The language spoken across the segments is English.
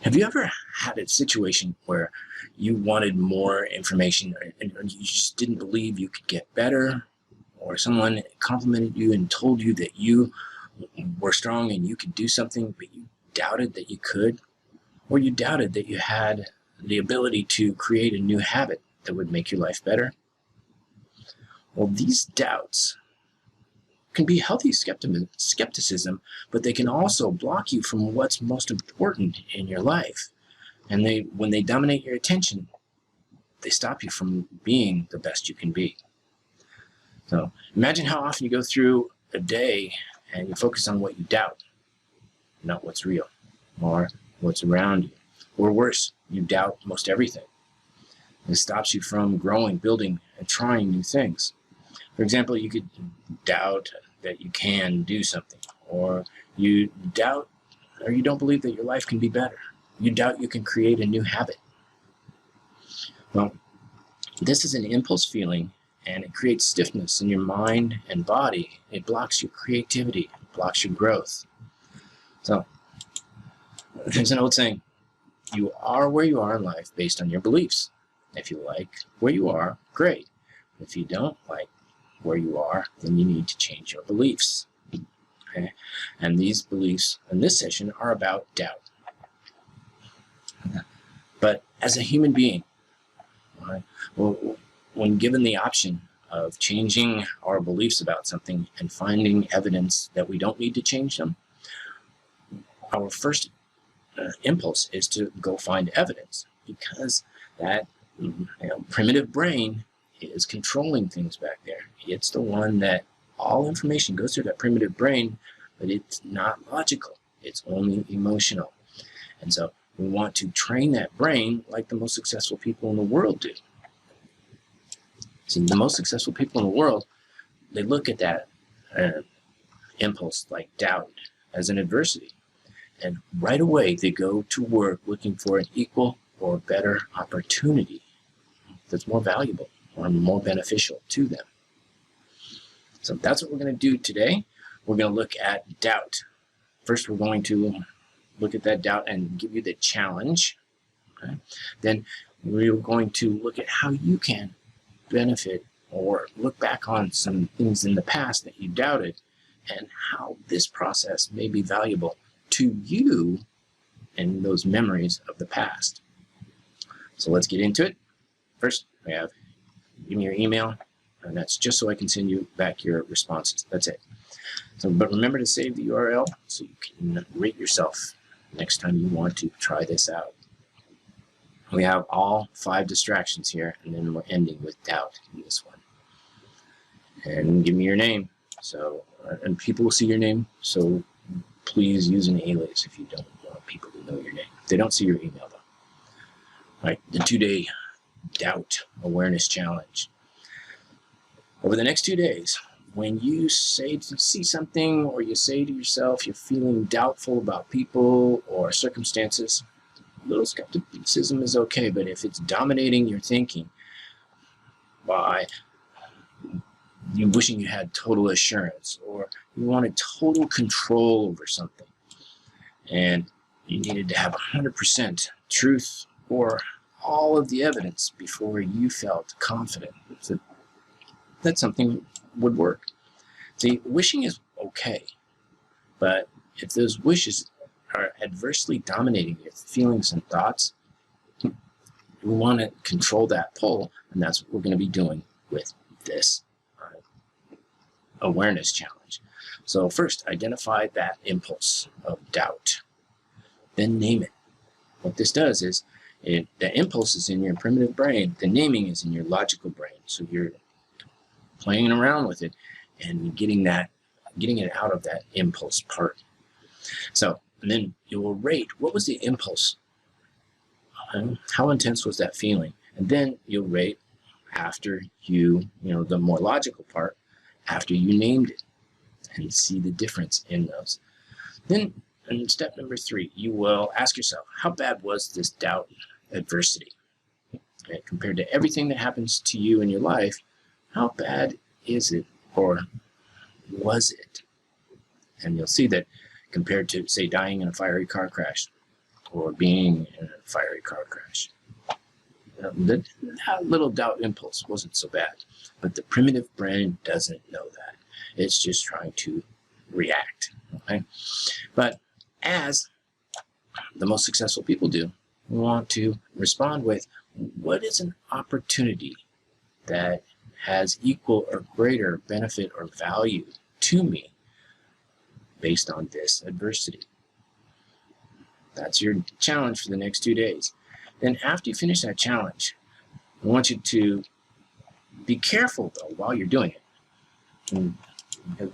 Have you ever had a situation where you wanted more information and you just didn't believe you could get better, or someone complimented you and told you that you were strong and you could do something, but you doubted that you could, or you doubted that you had the ability to create a new habit that would make your life better? Well, these doubts can be healthy skepticism, but they can also block you from what's most important in your life. And when they dominate your attention, they stop you from being the best you can be. So imagine how often you go through a day and you focus on what you doubt, not what's real, or what's around you. Or worse, you doubt most everything. It stops you from growing, building, and trying new things. For example, you could doubt that you can do something, or you doubt or you don't believe that your life can be better. You doubt you can create a new habit. Well, this is an impulse feeling, and it creates stiffness in your mind and body. It blocks your creativity, it blocks your growth. So there's an old saying, you are where you are in life based on your beliefs. If you like where you are, great. If you don't like where you are, then you need to change your beliefs. Okay? And these beliefs in this session are about doubt. But as a human being, right, well, when given the option of changing our beliefs about something and finding evidence that we don't need to change them, our first impulse is to go find evidence, because that primitive brain is controlling things back there. It's the one that all information goes through that primitive brain, but it's not logical. It's only emotional. And so we want to train that brain like the most successful people in the world do. See, the most successful people in the world, they look at that impulse like doubt as an adversity. And right away, they go to work looking for an equal or better opportunity that's more valuable or more beneficial to them. So that's what we're going to do today. We're going to look at doubt. First, we're going to look at that doubt and give you the challenge. Okay? Then we're going to look at how you can benefit or look back on some things in the past that you doubted and how this process may be valuable to you and those memories of the past. So let's get into it. First, we have give me your email, and that's just so I can send you back your responses. That's it. So, but remember to save the URL so you can rate yourself next time you want to try this out. We have all 5 distractions here, and then we're ending with doubt in this one. And give me your name. So, and people will see your name, so please use an alias if you don't want people to know your name. They don't see your email, though. All right, the 2-day doubt awareness challenge. Over the next 2 days, when you see something, or you say to yourself you're feeling doubtful about people or circumstances, a little skepticism is okay, but if it's dominating your thinking by you wishing you had total assurance, or you wanted total control over something, and you needed to have 100% truth or all of the evidence before you felt confident that something would work. See, wishing is okay, but if those wishes are adversely dominating your feelings and thoughts, we want to control that pull, and that's what we're going to be doing with this awareness challenge. So first, identify that impulse of doubt, then name it. What this does is, the impulse is in your primitive brain, the naming is in your logical brain. So you're playing around with it and getting it out of that impulse part. So, and then you will rate, what was the impulse? How intense was that feeling? And then you'll rate after the more logical part, after you named it, and see the difference in those. Then, in step number 3, you will ask yourself, how bad was this doubt adversity? Okay, compared to everything that happens to you in your life, how bad is it, or was it? And you'll see that compared to, say, dying in a fiery car crash, or being in a fiery car crash. That little doubt impulse wasn't so bad, but the primitive brain doesn't know that. It's just trying to react. Okay? But as the most successful people do, we want to respond with, what is an opportunity that has equal or greater benefit or value to me based on this adversity? That's your challenge for the next 2 days. Then after you finish that challenge, I want you to be careful, though, while you're doing it. And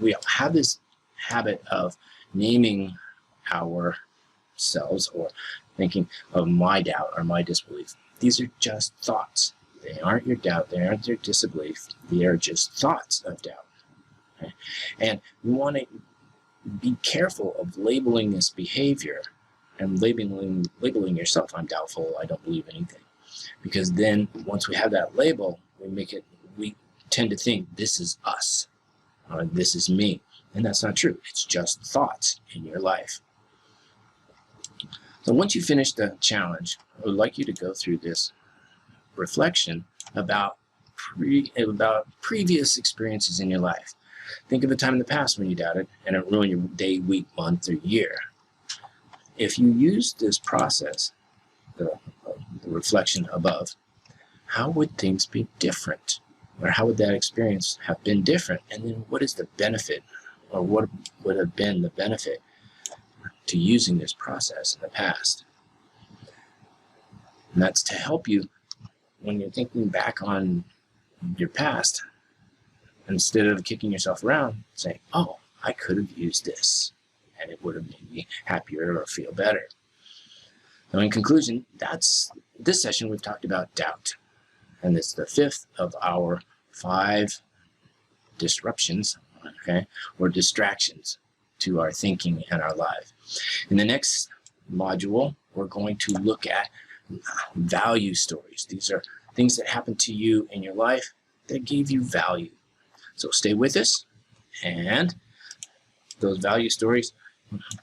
we have this habit of naming ourselves or thinking of my doubt or my disbelief. These are just thoughts. They aren't your doubt. They aren't your disbelief. They are just thoughts of doubt. Okay? And you want to be careful of labeling this behavior and labeling yourself. I'm doubtful. I don't believe anything. Because then once we have that label, we tend to think this is us, or this is me. And that's not true. It's just thoughts in your life. So once you finish the challenge, I would like you to go through this reflection about previous experiences in your life. Think of a time in the past when you doubted and it ruined your day, week, month, or year. If you use this process, the reflection above, how would things be different? Or how would that experience have been different? And then what is the benefit, or what would have been the benefit to using this process in the past? And that's to help you when you're thinking back on your past, instead of kicking yourself around, saying, oh, I could have used this and it would have made me happier or feel better. So in conclusion, that's this session we've talked about doubt. And it's the 5th of our 5 disruptions, okay, or distractions to our thinking and our life. In the next module, we're going to look at value stories. These are things that happened to you in your life that gave you value. So stay with us, and those value stories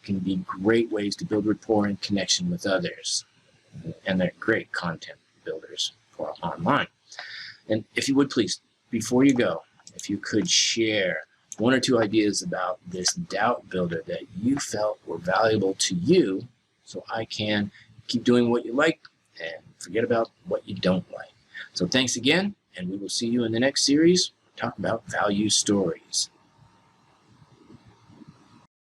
can be great ways to build rapport and connection with others. And they're great content builders for online. And if you would please, before you go, if you could share 1 or 2 ideas about this doubt builder that you felt were valuable to you, so I can keep doing what you like and forget about what you don't like. So thanks again, and we will see you in the next series. Talk about value stories.